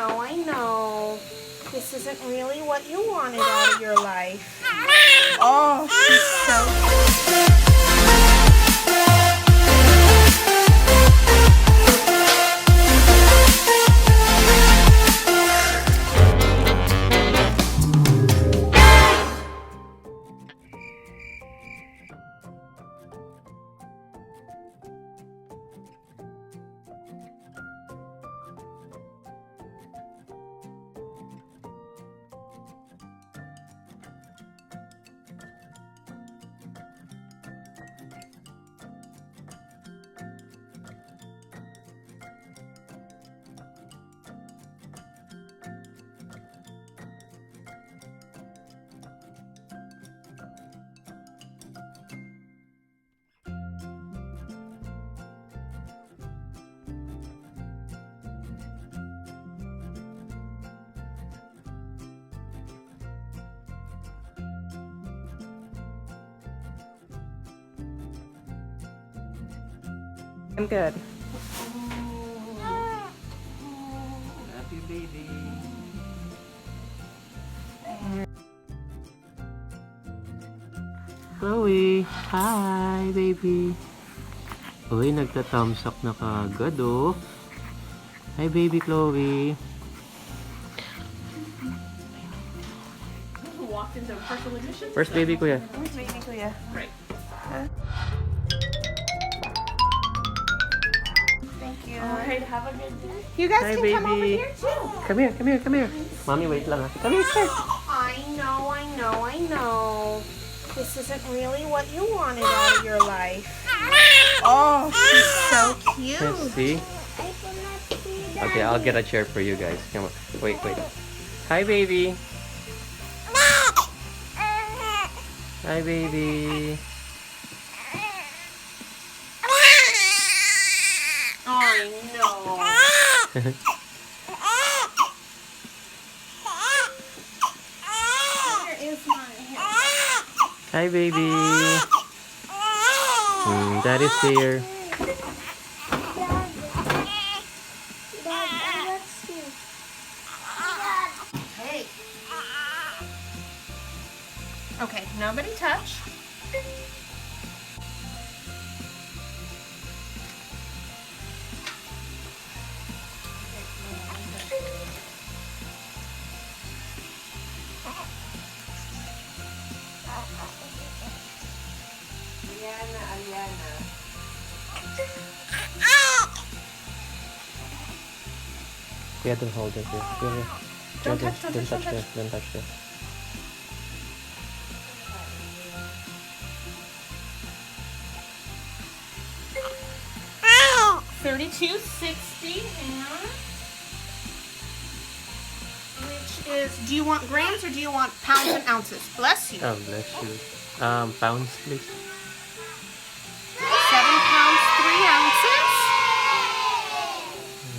I know. This isn't really what you wanted out of your life. Oh, she's so cute. I'm good. Happy baby. Chloe, hi baby. Uy, nagta-thumbs up na kagad oh. Hi baby Chloe. Walked into partial admission. First baby kuya. Where's baby kuya? Right. Thank you. Alright, have a good day. You guys Hi, can come over baby. here too. Come here, come here, come here. Mommy, wait lang ha. Come here, sir. I know. This isn't really what you wanted out of your life. Oh, she's so cute. Let's see. I cannot see that. Okay, I'll get a chair for you guys. Come on. Wait. Hi baby. Hi baby. I know. Where is my hair? Hi baby. Daddy's here. Dad, let's see. Dad. Hey. Okay, nobody touch. Aliana. Yeah, don't hold it here. Here. Don't Here, touch, don't don't touch, touch don't there. Don't touch there. $32.60 which is, do you want grams or do you want pounds and ounces? Bless you. Oh, bless you. Pounds, please. 7 pounds, 3 ounces.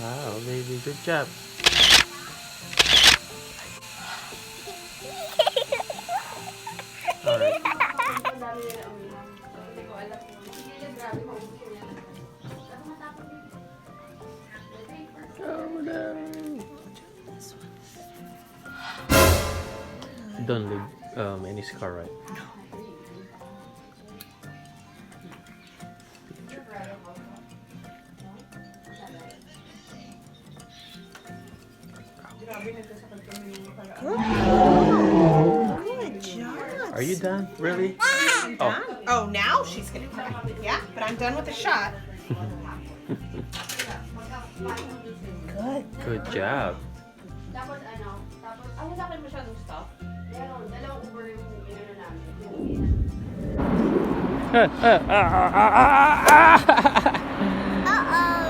Wow, baby, good job. Alright. Oh no. Don't leave any scar, right? Good job. Are you done? Really? I'm done. Oh, now she's gonna cry. Yeah, but I'm done with the shot. Good. Good job. Tapos ang lalaki masyadong stuff. Meron, dalawang Uber yung inano namin.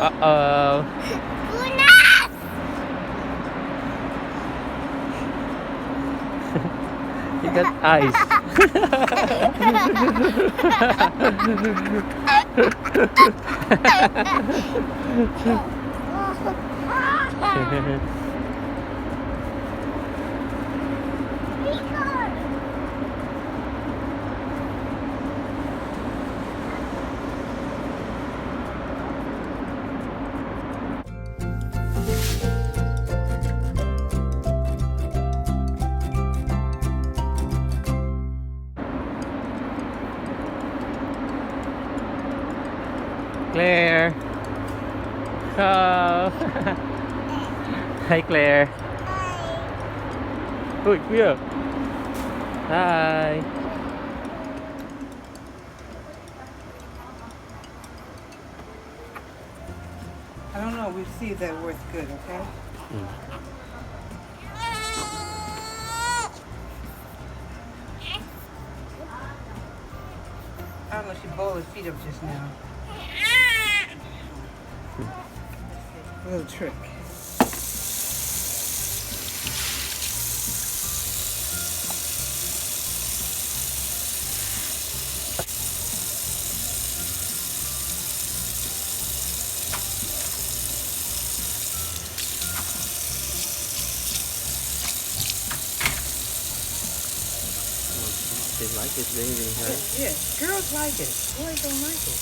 Uh-oh. Punas! You got eyes. Claire. Oh. Hi, Claire. Uy, kuya. Hi. I don't know. We'll see if that works good, okay? I don't know. She bowled her feet up just now. A little trick. They like it, baby, huh? Yeah, girls like it. Boys don't like it.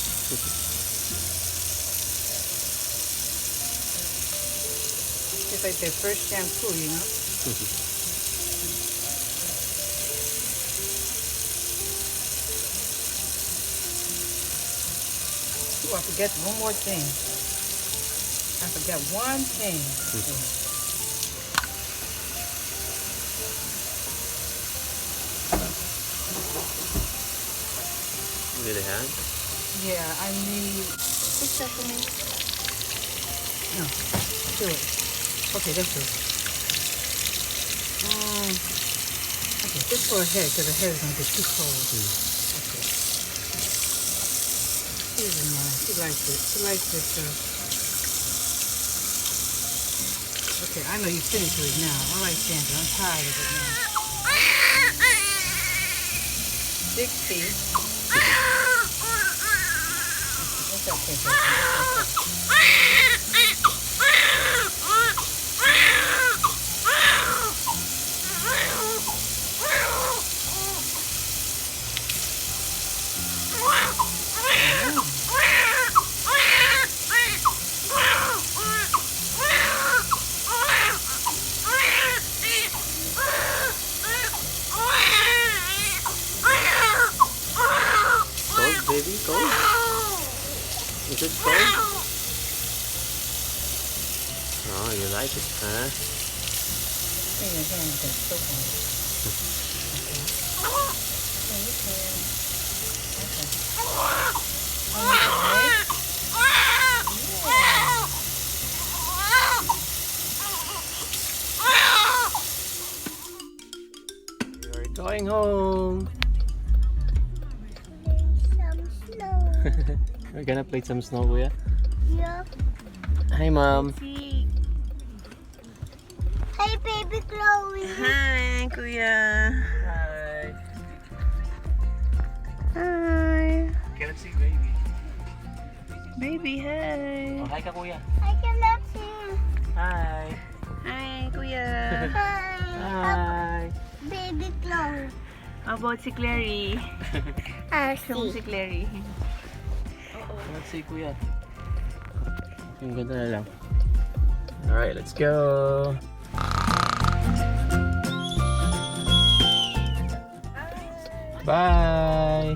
It's like their first shampoo, you know? Oh, I forgot one more thing. I forgot one thing. Really hard? Yeah, I need... What's that for me? No, do it. Okay, that's it. Okay, just for her head, because her hair is going to get too cold. Okay. She doesn't mind. She likes it. She likes this stuff. Okay, I know you're finished with it now. All right, Sandra, I'm tired of it now. 60. It's okay, baby. It's okay. Cold, baby? Cold? Is it cold? Oh, you like it, huh? Hey, your hand got soap on it. We're going home. We're gonna play some snow, kuya. Yeah. Hi, Mom. Hey, baby Chloe. Hi, Kuya. Hi. Hi. Can't see baby. Baby, hi. Oh, hi ka, kuya. I cannot see. Hi. Hi, Kuya. Hi. Hi. Baby Chloe. How about si Clary? Show mo si Clary. Can't see, kuya. Yung ganda na lang. Alright, let's go. Bye.